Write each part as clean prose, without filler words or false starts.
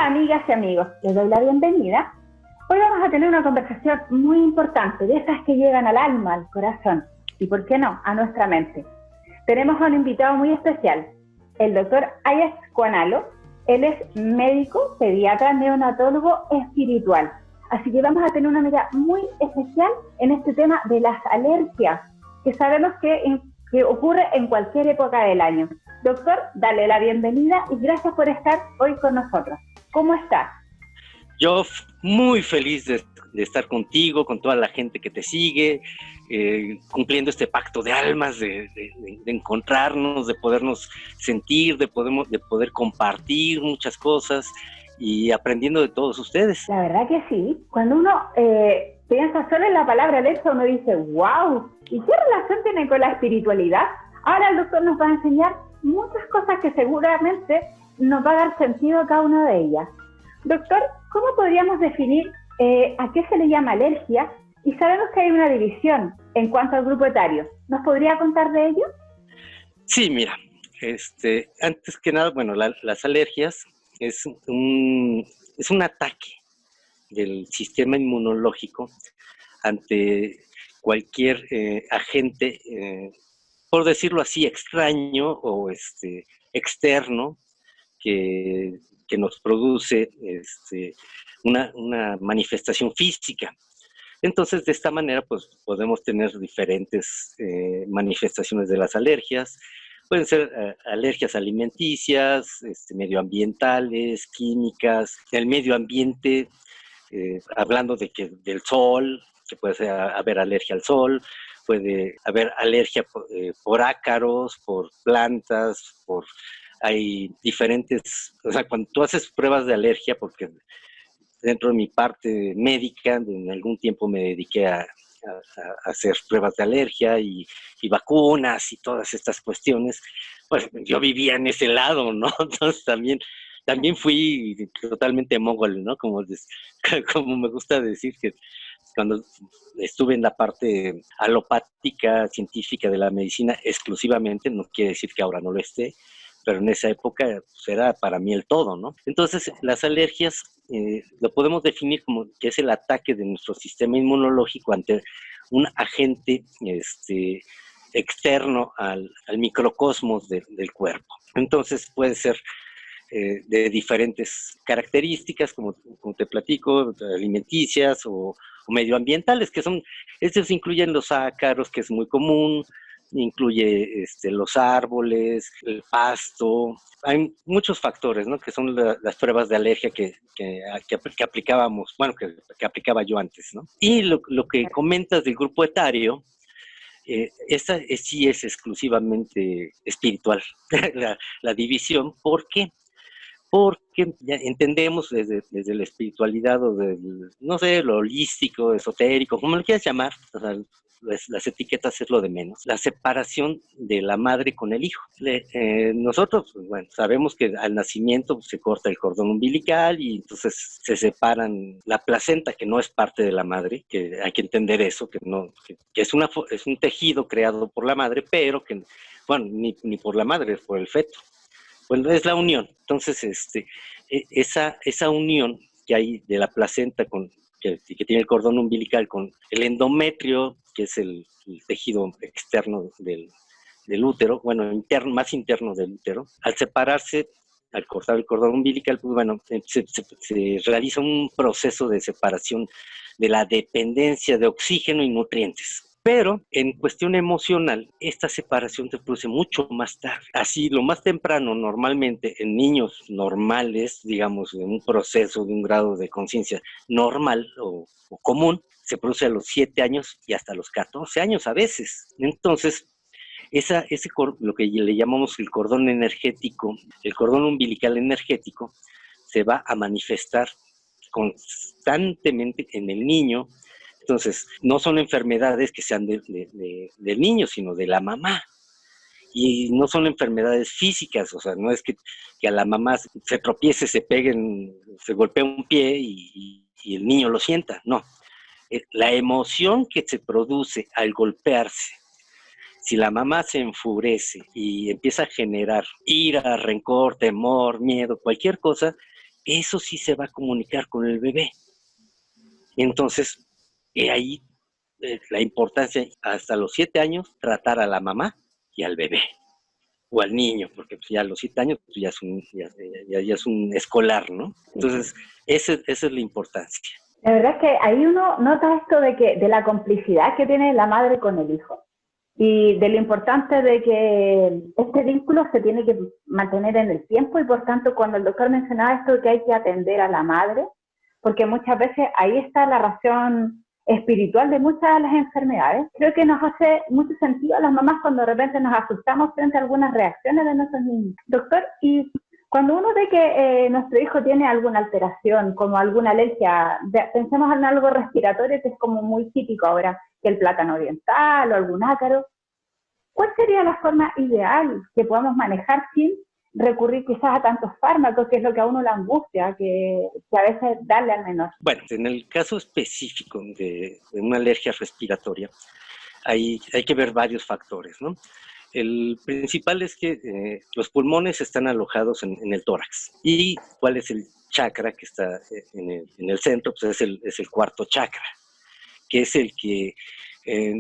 Hola amigas y amigos, les doy la bienvenida. Hoy vamos a tener una conversación muy importante, de esas que llegan al alma, al corazón y, ¿por qué no?, a nuestra mente. Tenemos a un invitado muy especial, el doctor Ayes Cuanalo. Él es médico, pediatra, neonatólogo espiritual. Así que vamos a tener una mirada muy especial en este tema de las alergias, que sabemos que ocurre en cualquier época del año. Doctor, dale la bienvenida y gracias por estar hoy con nosotros. ¿Cómo estás? Yo muy feliz de estar contigo, con toda la gente que te sigue, cumpliendo este pacto de almas, de encontrarnos, de podernos sentir, de poder compartir muchas cosas y aprendiendo de todos ustedes. La verdad que sí. Cuando uno piensa solo en la palabra alergia, uno dice, wow, ¿y qué relación tiene con la espiritualidad? Ahora el doctor nos va a enseñar muchas cosas que seguramente nos va a dar sentido a cada una de ellas. Doctor, ¿cómo podríamos definir a qué se le llama alergia? Y sabemos que hay una división en cuanto al grupo etario. ¿Nos podría contar de ello? Sí, mira, antes que nada, bueno, las alergias es un ataque del sistema inmunológico ante cualquier agente, por decirlo así, extraño o externo que nos produce una manifestación física. Entonces, de esta manera, pues podemos tener diferentes manifestaciones de las alergias. Pueden ser alergias alimenticias, medioambientales, químicas. El medio ambiente, hablando del sol, que puede haber alergia al sol, puede haber alergia por ácaros, por plantas, hay diferentes, o sea, cuando tú haces pruebas de alergia, porque dentro de mi parte médica, en algún tiempo me dediqué a hacer pruebas de alergia y vacunas y todas estas cuestiones, pues yo vivía en ese lado, ¿no? Entonces también fui totalmente mogol, ¿no? Como me gusta decir, que cuando estuve en la parte alopática, científica de la medicina exclusivamente, no quiere decir que ahora no lo esté, pero en esa época pues, era para mí el todo, ¿no? Entonces, las alergias lo podemos definir como que es el ataque de nuestro sistema inmunológico ante un agente externo al microcosmos del cuerpo. Entonces, puede ser de diferentes características, como te platico, alimenticias o medioambientales, estos incluyen los ácaros, que es muy común, incluye los árboles, el pasto. Hay muchos factores, ¿no?, que son las pruebas de alergia que aplicábamos, bueno, que aplicaba yo antes, ¿no? Y lo que comentas del grupo etario, esta sí es exclusivamente espiritual, la división. ¿Por qué? Porque ya entendemos desde la espiritualidad o no sé, lo holístico, esotérico, como lo quieras llamar, o sea, las etiquetas es lo de menos. La separación de la madre con el hijo. Nosotros, pues, bueno, sabemos que al nacimiento se corta el cordón umbilical y entonces se separan la placenta, que no es parte de la madre, que hay que entender eso, que es un tejido creado por la madre, pero que, bueno, ni por la madre, es por el feto. Bueno, es la unión. Entonces, esa unión que hay de la placenta que tiene el cordón umbilical con el endometrio, que es el tejido externo del útero, bueno, más interno del útero, al separarse, al cortar el cordón umbilical, pues bueno, se realiza un proceso de separación de la dependencia de oxígeno y nutrientes. Pero en cuestión emocional, esta separación se produce mucho más tarde. Así, lo más temprano, normalmente en niños normales, digamos, en un proceso de un grado de conciencia normal o común, se produce a los 7 años y hasta los 14 años a veces. Entonces, lo que le llamamos el cordón energético, el cordón umbilical energético, se va a manifestar constantemente en el niño. Entonces, no son enfermedades que sean del niño, sino de la mamá. Y no son enfermedades físicas, o sea, no es que a la mamá se tropiece, se golpea un pie y el niño lo sienta, no. La emoción que se produce al golpearse, si la mamá se enfurece y empieza a generar ira, rencor, temor, miedo, cualquier cosa, eso sí se va a comunicar con el bebé. Entonces, ahí la importancia hasta los 7 años, tratar a la mamá y al bebé, o al niño, porque pues, ya a los 7 años pues, ya es un escolar, ¿no? Entonces, esa es la importancia. La verdad es que ahí uno nota esto de la complicidad que tiene la madre con el hijo y de lo importante de que este vínculo se tiene que mantener en el tiempo y por tanto cuando el doctor mencionaba esto de que hay que atender a la madre, porque muchas veces ahí está la razón espiritual de muchas de las enfermedades, creo que nos hace mucho sentido a las mamás cuando de repente nos asustamos frente a algunas reacciones de nuestros niños. Doctor, y cuando uno ve que nuestro hijo tiene alguna alteración, como alguna alergia, pensemos en algo respiratorio que es como muy típico ahora, que el plátano oriental o algún ácaro, ¿cuál sería la forma ideal que podamos manejar sin recurrir quizás a tantos fármacos, que es lo que a uno le angustia, que a veces darle al menor? Bueno, en el caso específico de una alergia respiratoria, hay que ver varios factores, ¿no? El principal es que los pulmones están alojados en el tórax. ¿Y cuál es el chakra que está en el centro? Pues es el cuarto chakra, que es el que,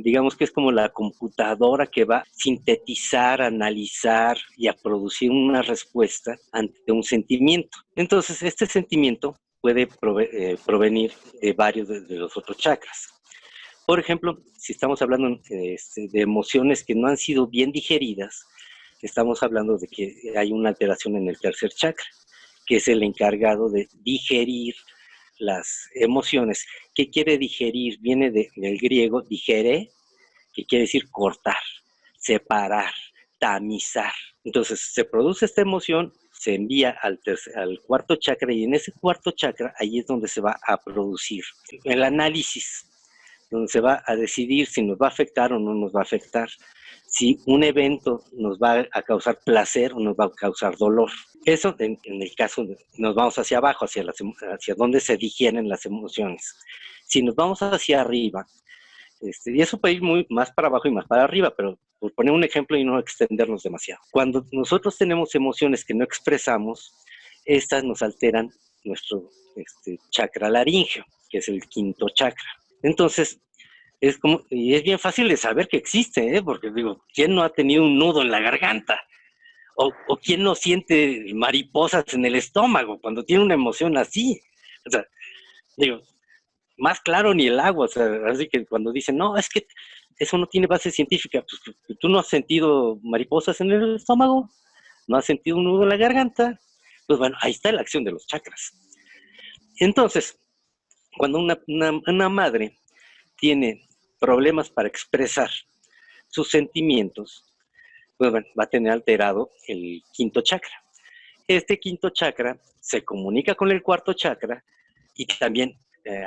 digamos que es como la computadora que va a sintetizar, analizar y a producir una respuesta ante un sentimiento. Entonces, este sentimiento puede provenir de varios de los otros chakras. Por ejemplo, si estamos hablando de emociones que no han sido bien digeridas, estamos hablando de que hay una alteración en el tercer chakra, que es el encargado de digerir las emociones. ¿Qué quiere digerir? Viene del griego digere, que quiere decir cortar, separar, tamizar. Entonces se produce esta emoción, se envía al cuarto chakra y en ese cuarto chakra ahí es donde se va a producir el análisis, donde se va a decidir si nos va a afectar o no nos va a afectar, si un evento nos va a causar placer o nos va a causar dolor. Eso en el caso, nos vamos hacia abajo, hacia donde se digieren las emociones. Si nos vamos hacia arriba, y eso puede ir más para abajo y más para arriba, pero por poner un ejemplo y no extendernos demasiado. Cuando nosotros tenemos emociones que no expresamos, estas nos alteran nuestro chakra laríngeo, que es el quinto chakra. Entonces, y es bien fácil de saber que existe, porque digo, ¿quién no ha tenido un nudo en la garganta? O quién no siente mariposas en el estómago cuando tiene una emoción así. O sea, digo, más claro ni el agua. O sea, así que cuando dicen, no, es que eso no tiene base científica, pues tú no has sentido mariposas en el estómago, no has sentido un nudo en la garganta, pues bueno, ahí está la acción de los chakras. Entonces, cuando una madre tiene problemas para expresar sus sentimientos, pues bueno, va a tener alterado el quinto chakra. Este quinto chakra se comunica con el cuarto chakra y también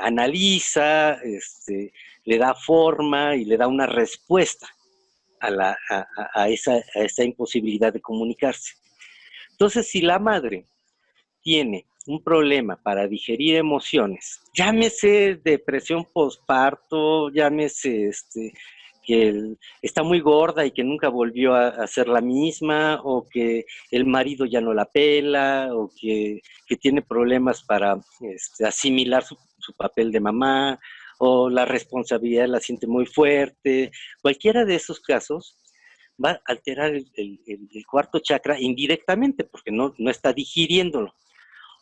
analiza, le da forma y le da una respuesta a esa imposibilidad de comunicarse. Entonces, si la madre tiene un problema para digerir emociones, llámese depresión postparto, llámese que está muy gorda y que nunca volvió a ser la misma, o que el marido ya no la pela, o que tiene problemas para asimilar su papel de mamá, o la responsabilidad la siente muy fuerte. Cualquiera de esos casos va a alterar el cuarto chakra indirectamente, porque no está digiriéndolo.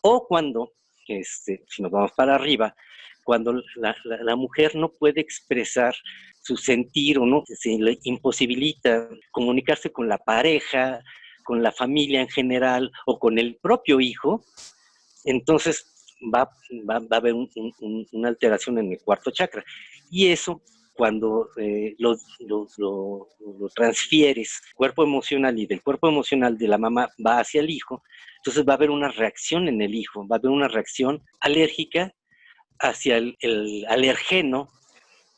O cuando, si nos vamos para arriba, cuando la mujer no puede expresar su sentir o no, se le imposibilita comunicarse con la pareja, con la familia en general o con el propio hijo, entonces va a haber una alteración en el cuarto chakra. Y eso, cuando lo transfieres cuerpo emocional y del cuerpo emocional de la mamá va hacia el hijo, entonces va a haber una reacción en el hijo, va a haber una reacción alérgica hacia el alergeno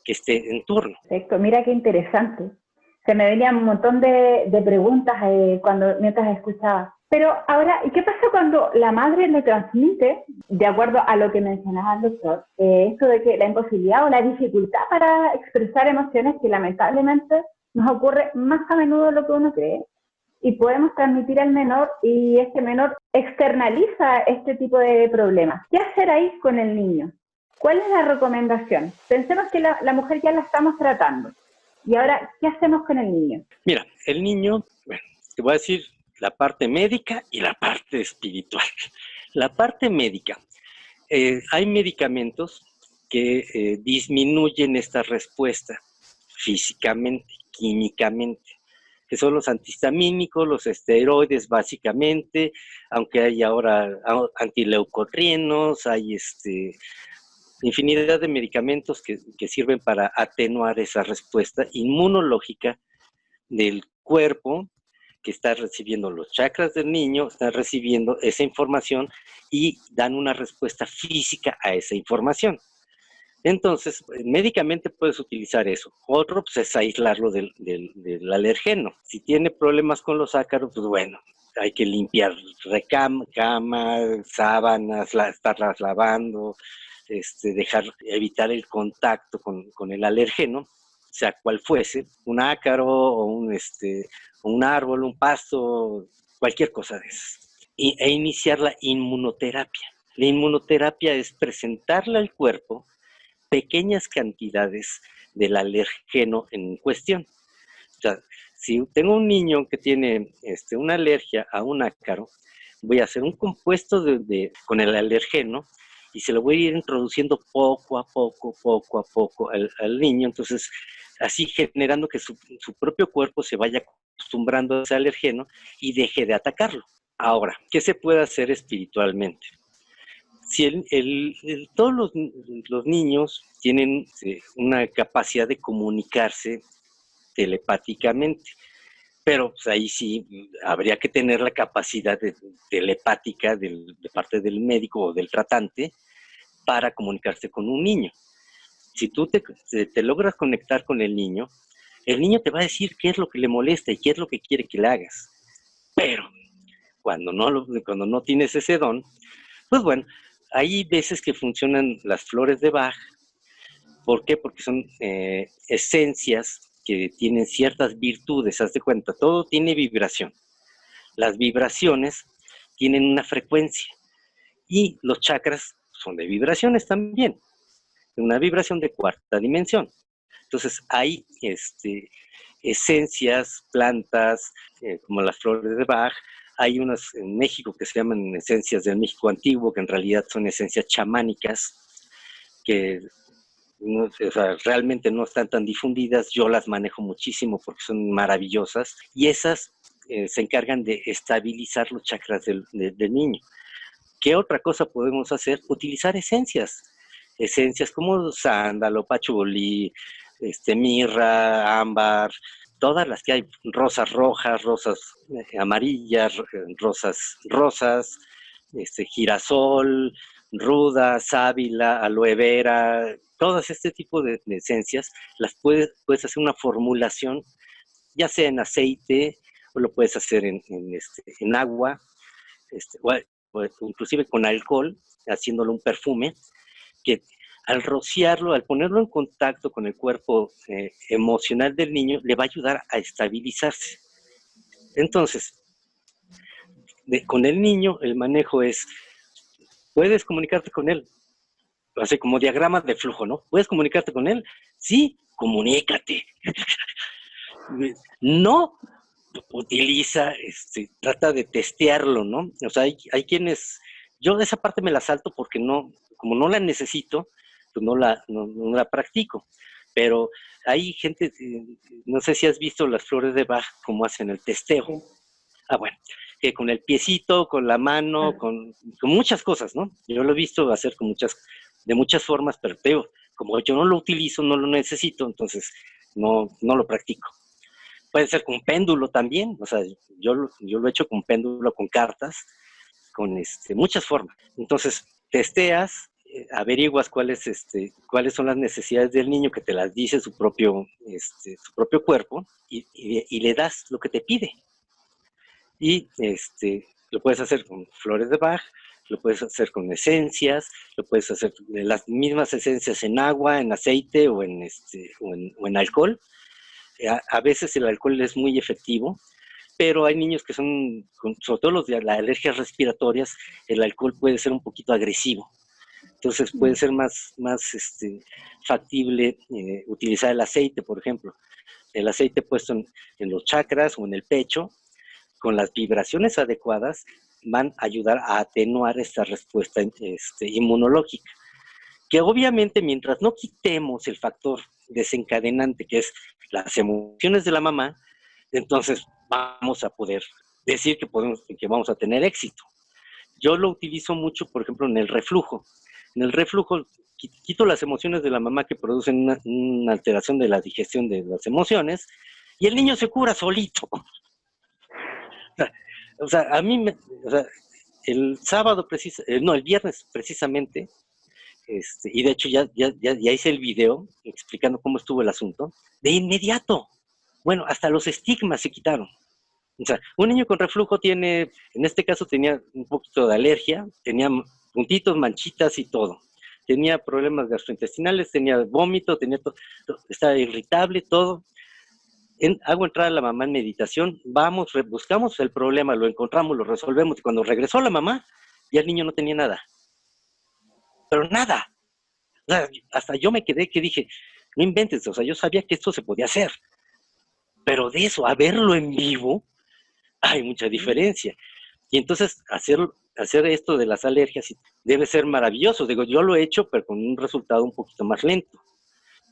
que esté en turno. Perfecto, mira qué interesante. Se me venían un montón de preguntas mientras escuchaba. Pero ahora, ¿y qué pasa cuando la madre le transmite, de acuerdo a lo que mencionaba el doctor, esto de que la imposibilidad o la dificultad para expresar emociones que lamentablemente nos ocurre más a menudo de lo que uno cree? y podemos transmitir al menor y este menor externaliza este tipo de problemas. ¿Qué hacer ahí con el niño? ¿Cuál es la recomendación? Pensemos que la mujer ya la estamos tratando. Y ahora, ¿qué hacemos con el niño? Mira, el niño, bueno, te voy a decir la parte médica y la parte espiritual. La parte médica, hay medicamentos que disminuyen esta respuesta físicamente, químicamente, que son los antihistamínicos, los esteroides básicamente, aunque hay ahora antileucotrienos, hay infinidad de medicamentos que sirven para atenuar esa respuesta inmunológica del cuerpo que está recibiendo los chakras del niño, están recibiendo esa información y dan una respuesta física a esa información. Entonces, médicamente puedes utilizar eso. Otro, pues, es aislarlo del alergeno. Si tiene problemas con los ácaros, pues bueno, hay que limpiar cama, sábanas, estarlas lavando, evitar el contacto con el alergeno, sea cual fuese, un ácaro o un árbol, un pasto, cualquier cosa de esas. E iniciar la inmunoterapia. La inmunoterapia es presentarle al cuerpo pequeñas cantidades del alergeno en cuestión. O sea, si tengo un niño que tiene una alergia a un ácaro, voy a hacer un compuesto con el alergeno y se lo voy a ir introduciendo poco a poco al niño. Entonces, así generando que su propio cuerpo se vaya acostumbrando a ese alergeno y deje de atacarlo. Ahora, ¿qué se puede hacer espiritualmente? Si todos los niños tienen una capacidad de comunicarse telepáticamente, pero pues, ahí sí habría que tener la capacidad telepática de parte del médico o del tratante para comunicarse con un niño. Si tú te logras conectar con el niño te va a decir qué es lo que le molesta y qué es lo que quiere que le hagas. Pero cuando no tienes ese don, pues bueno, hay veces que funcionan las flores de Bach. ¿Por qué? Porque son esencias que tienen ciertas virtudes. Haz de cuenta, todo tiene vibración. Las vibraciones tienen una frecuencia y los chakras son de vibraciones también. Una vibración de cuarta dimensión. Entonces hay esencias, plantas, como las flores de Bach. Hay unas en México que se llaman esencias del México antiguo, que en realidad son esencias chamánicas, que realmente no están tan difundidas. Yo las manejo muchísimo porque son maravillosas. Y esas se encargan de estabilizar los chakras del niño. ¿Qué otra cosa podemos hacer? Utilizar esencias. Esencias como sándalo, pachulí, mirra, ámbar, todas las que hay, rosas rojas, rosas amarillas, rosas, girasol, ruda, sábila, aloe vera, todas este tipo de esencias las puedes hacer una formulación, ya sea en aceite, o lo puedes hacer en agua, o inclusive con alcohol, haciéndolo un perfume, que al rociarlo, al ponerlo en contacto con el cuerpo emocional del niño, le va a ayudar a estabilizarse. Entonces, con el niño, el manejo es, puedes comunicarte con él, así como diagrama de flujo, ¿no? ¿Puedes comunicarte con él? Sí, comunícate. No, utiliza, trata de testearlo, ¿no? O sea, hay quienes, yo de esa parte me la salto porque no, como no la necesito, pues no la practico. Pero hay gente, no sé si has visto las flores de Bach, cómo hacen el testeo. Sí. Ah, bueno, que con el piecito, con la mano, con muchas cosas, ¿no? Yo lo he visto hacer de muchas formas, pero como yo no lo utilizo, no lo necesito, entonces no lo practico. Puede ser con péndulo también, o sea, yo lo he hecho con péndulo, con cartas, con muchas formas. Entonces, testeas, averiguas cuáles son las necesidades del niño, que te las dice su propio cuerpo, y le das lo que te pide. Y lo puedes hacer con flores de Bach, lo puedes hacer con esencias, lo puedes hacer de las mismas esencias en agua, en aceite o en alcohol. A veces el alcohol es muy efectivo, pero hay niños que son, sobre todo los de las alergias respiratorias, el alcohol puede ser un poquito agresivo. Entonces puede ser más factible utilizar el aceite, por ejemplo. El aceite puesto en los chakras o en el pecho, con las vibraciones adecuadas, van a ayudar a atenuar esta respuesta inmunológica. Que obviamente mientras no quitemos el factor desencadenante, que es las emociones de la mamá, entonces vamos a poder decir que vamos a tener éxito. Yo lo utilizo mucho, por ejemplo, en el reflujo. En el reflujo quito las emociones de la mamá que producen una alteración de la digestión de las emociones y el niño se cura solito. O sea, a mí, el sábado, el viernes precisamente, y de hecho ya hice el video explicando cómo estuvo el asunto, de inmediato. Bueno, hasta los estigmas se quitaron. O sea, un niño con reflujo tiene, en este caso tenía un poquito de alergia, tenía puntitos, manchitas y todo. Tenía problemas gastrointestinales, tenía vómito, estaba irritable, todo. Hago entrar a la mamá en meditación, buscamos el problema, lo encontramos, lo resolvemos, y cuando regresó la mamá, ya el niño no tenía nada. Pero nada. O sea, hasta yo me quedé que dije, no inventes, o sea, yo sabía que esto se podía hacer. Pero de eso, a verlo en vivo, hay mucha diferencia. Y entonces hacer esto de las alergias debe ser maravilloso. Digo, yo lo he hecho, pero con un resultado un poquito más lento.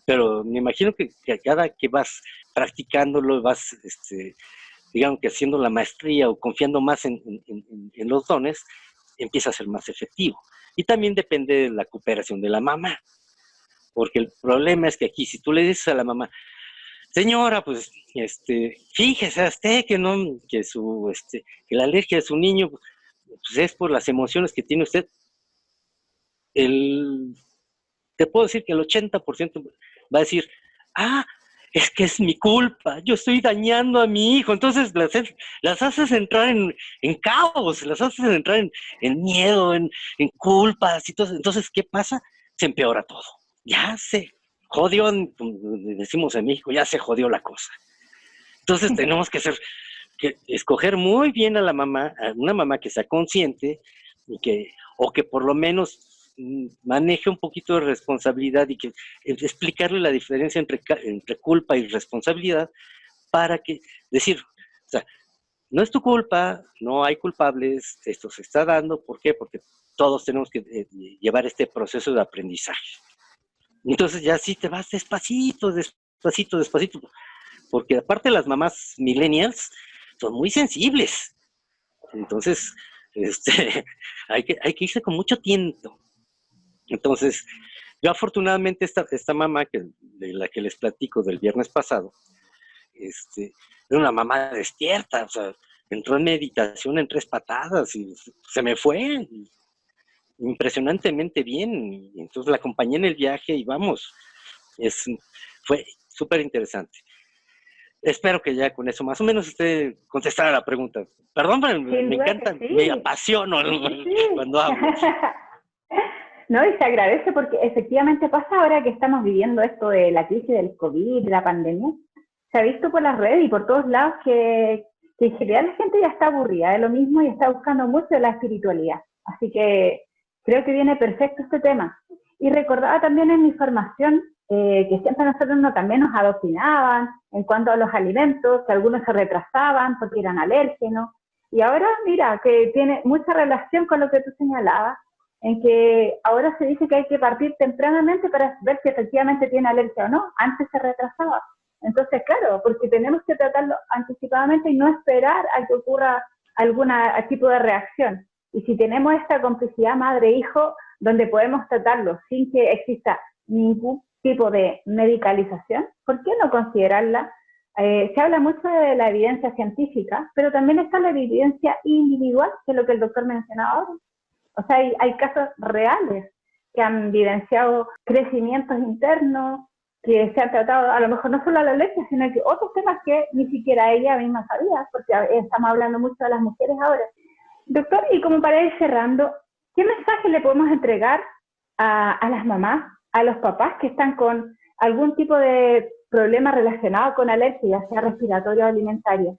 Pero me imagino que cada que vas practicándolo, vas, digamos que haciendo la maestría o confiando más en los dones, empieza a ser más efectivo. Y también depende de la cooperación de la mamá. Porque el problema es que aquí, si tú le dices a la mamá, señora, pues, fíjese usted que la alergia de su niño pues es por las emociones que tiene usted. Te puedo decir que el 80% va a decir, es que es mi culpa, yo estoy dañando a mi hijo. Entonces las haces entrar en caos, las haces entrar en miedo, en culpas y todo. Entonces, ¿qué pasa? Se empeora todo. Ya se jodió, decimos en México, ya se jodió la cosa. Entonces tenemos que escoger muy bien a la mamá, a una mamá que sea consciente o que por lo menos maneje un poquito de responsabilidad y que explicarle la diferencia entre culpa y responsabilidad para decir, o sea, no es tu culpa, no hay culpables, esto se está dando, ¿por qué? Porque todos tenemos que llevar este proceso de aprendizaje. Entonces ya sí te vas despacito, porque aparte las mamás millennials son muy sensibles. Entonces, hay que irse con mucho tiento. Entonces, yo afortunadamente esta mamá de la que les platico del viernes pasado, era una mamá despierta, o sea, entró en meditación en 3 patadas y se me fue impresionantemente bien. Y entonces la acompañé en el viaje y vamos, fue súper interesante. Espero que ya con eso más o menos esté contestada la pregunta. Perdón, pero me encanta, sí. Me apasiono cuando hablo. No, y se agradece porque efectivamente pasa ahora que estamos viviendo esto de la crisis del COVID, de la pandemia. Se ha visto por las redes y por todos lados que en general la gente ya está aburrida de lo mismo y está buscando mucho de la espiritualidad. Así que creo que viene perfecto este tema. Y recordaba también en mi formación que siempre nosotros también nos adoctrinaban en cuanto a los alimentos, que algunos se retrasaban porque eran alérgenos. Y ahora, mira, que tiene mucha relación con lo que tú señalabas, en que ahora se dice que hay que partir tempranamente para ver si efectivamente tiene alergia o no. Antes se retrasaba. Entonces, claro, porque tenemos que tratarlo anticipadamente y no esperar a que ocurra algún tipo de reacción. Y si tenemos esta complicidad madre-hijo, donde podemos tratarlo sin que exista ningún tipo de medicalización, ¿por qué no considerarla? Se habla mucho de la evidencia científica, pero también está la evidencia individual, que es lo que el doctor mencionaba ahora. O sea, hay casos reales que han evidenciado crecimientos internos, que se han tratado a lo mejor no solo la alergia, sino que otros temas que ni siquiera ella misma sabía, porque estamos hablando mucho de las mujeres ahora. Doctor, y como para ir cerrando, ¿qué mensaje le podemos entregar a las mamás, a los papás que están con algún tipo de problema relacionado con alergia, ya sea respiratorio o alimentario?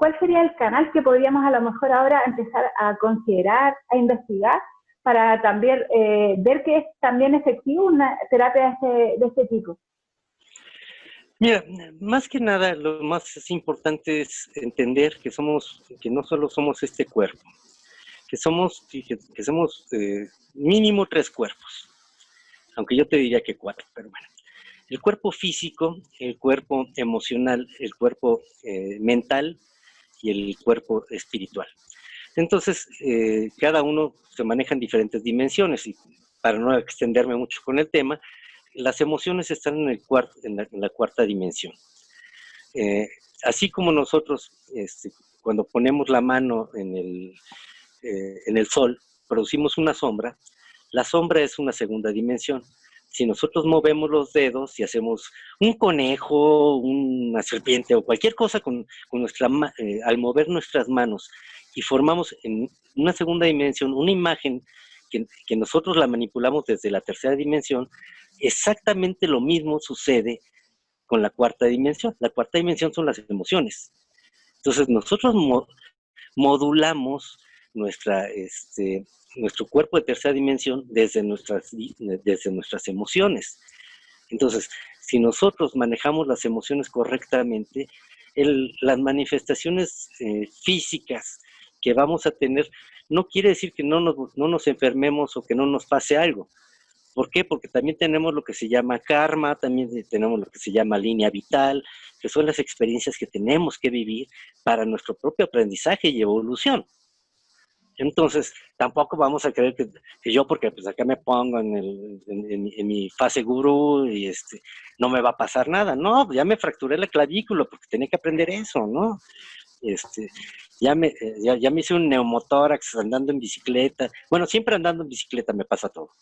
¿cuál sería el canal que podríamos a lo mejor ahora empezar a considerar, a investigar, para también ver que es también efectivo una terapia de este tipo? Mira, más que nada, lo más importante es entender que no solo somos este cuerpo, que somos mínimo 3 cuerpos, aunque yo te diría que 4, pero bueno. El cuerpo físico, el cuerpo emocional, el cuerpo mental y el cuerpo espiritual. Entonces, cada uno se maneja en diferentes dimensiones, y para no extenderme mucho con el tema, las emociones están en la cuarta dimensión. Así como nosotros, cuando ponemos la mano en el sol, producimos una sombra, la sombra es una segunda dimensión. Si nosotros movemos los dedos y hacemos un conejo, una serpiente o cualquier cosa al mover nuestras manos y formamos en una segunda dimensión una imagen que nosotros la manipulamos desde la tercera dimensión, exactamente lo mismo sucede con la cuarta dimensión. La cuarta dimensión son las emociones. Entonces nosotros modulamos nuestro cuerpo de tercera dimensión desde nuestras emociones. Entonces, si nosotros manejamos las emociones correctamente, las manifestaciones físicas que vamos a tener, no quiere decir que no nos enfermemos o que no nos pase algo. ¿Por qué? Porque también tenemos lo que se llama karma, también tenemos lo que se llama línea vital, que son las experiencias que tenemos que vivir para nuestro propio aprendizaje y evolución. Entonces, tampoco vamos a creer que yo, porque pues acá me pongo en mi fase gurú y no me va a pasar nada. No, ya me fracturé la clavícula porque tenía que aprender eso, ¿no? Ya me hice un neumotórax andando en bicicleta. Bueno, siempre andando en bicicleta me pasa todo.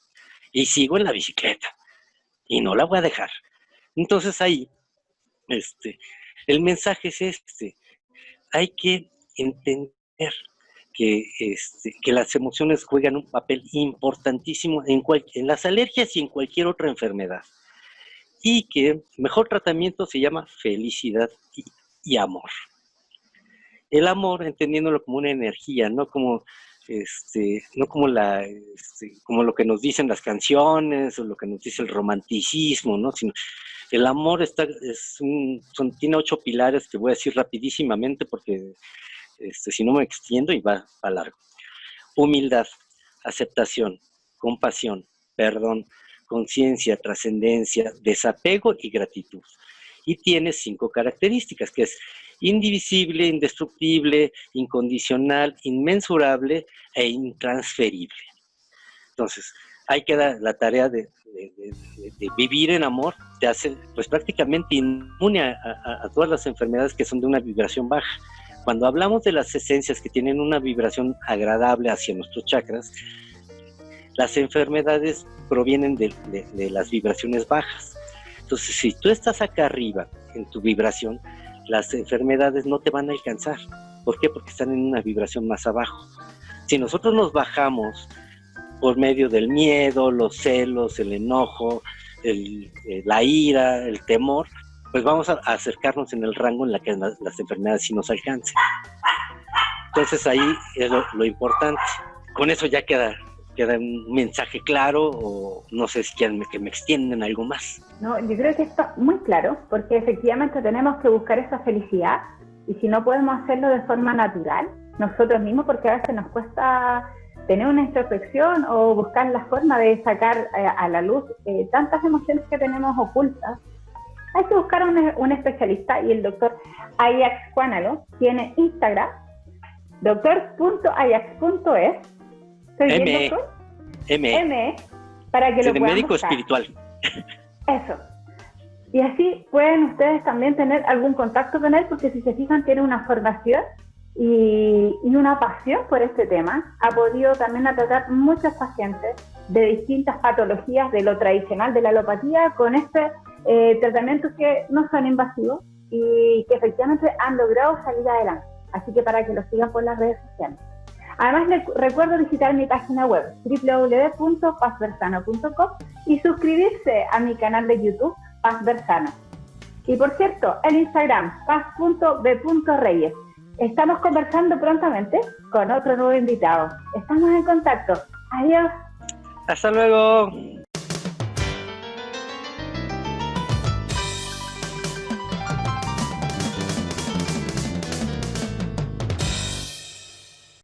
Y sigo en la bicicleta. Y no la voy a dejar. Entonces ahí, el mensaje es hay que entender que las emociones juegan un papel importantísimo en las alergias y en cualquier otra enfermedad. Y que el mejor tratamiento se llama felicidad y amor. El amor, entendiéndolo como una energía, no como como lo que nos dicen las canciones o lo que nos dice el romanticismo, ¿no? Sino el amor tiene 8 pilares que voy a decir rapidísimamente porque si no me extiendo y va largo. Humildad, aceptación, compasión, perdón, conciencia, trascendencia, desapego y gratitud. Y tiene 5 características, que es indivisible, indestructible, incondicional, inmensurable e intransferible. Entonces, hay que dar la tarea de vivir en amor, te hace pues prácticamente inmune a todas las enfermedades que son de una vibración baja. Cuando hablamos de las esencias que tienen una vibración agradable hacia nuestros chakras, las enfermedades provienen de las vibraciones bajas. Entonces, si tú estás acá arriba en tu vibración, las enfermedades no te van a alcanzar. ¿Por qué? Porque están en una vibración más abajo. Si nosotros nos bajamos por medio del miedo, los celos, el enojo, la ira, el temor, pues vamos a acercarnos en el rango en la que las enfermedades sí nos alcancen. Entonces ahí es lo importante. Con eso ya queda un mensaje claro, o no sé si quieren que me extiendan algo más. No, yo creo que está muy claro, porque efectivamente tenemos que buscar esa felicidad, y si no podemos hacerlo de forma natural, nosotros mismos, porque a veces nos cuesta tener una introspección o buscar la forma de sacar a la luz tantas emociones que tenemos ocultas. Hay que buscar un especialista, y el doctor Ajax Juanalo tiene Instagram, doctor.ajax.es. M, para que lo puedan médico buscar. Espiritual. Eso. Y así pueden ustedes también tener algún contacto con él, porque si se fijan tiene una formación y una pasión por este tema. Ha podido también tratar muchos pacientes de distintas patologías de lo tradicional de la alopatía con tratamientos que no son invasivos y que efectivamente han logrado salir adelante. Así que para que lo sigan por las redes sociales. Además, les recuerdo visitar mi página web www.pazversano.com y suscribirse a mi canal de YouTube Paz Versano. Y por cierto, en Instagram paz.b.reyes. Estamos conversando prontamente con otro nuevo invitado. Estamos en contacto. Adiós. Hasta luego.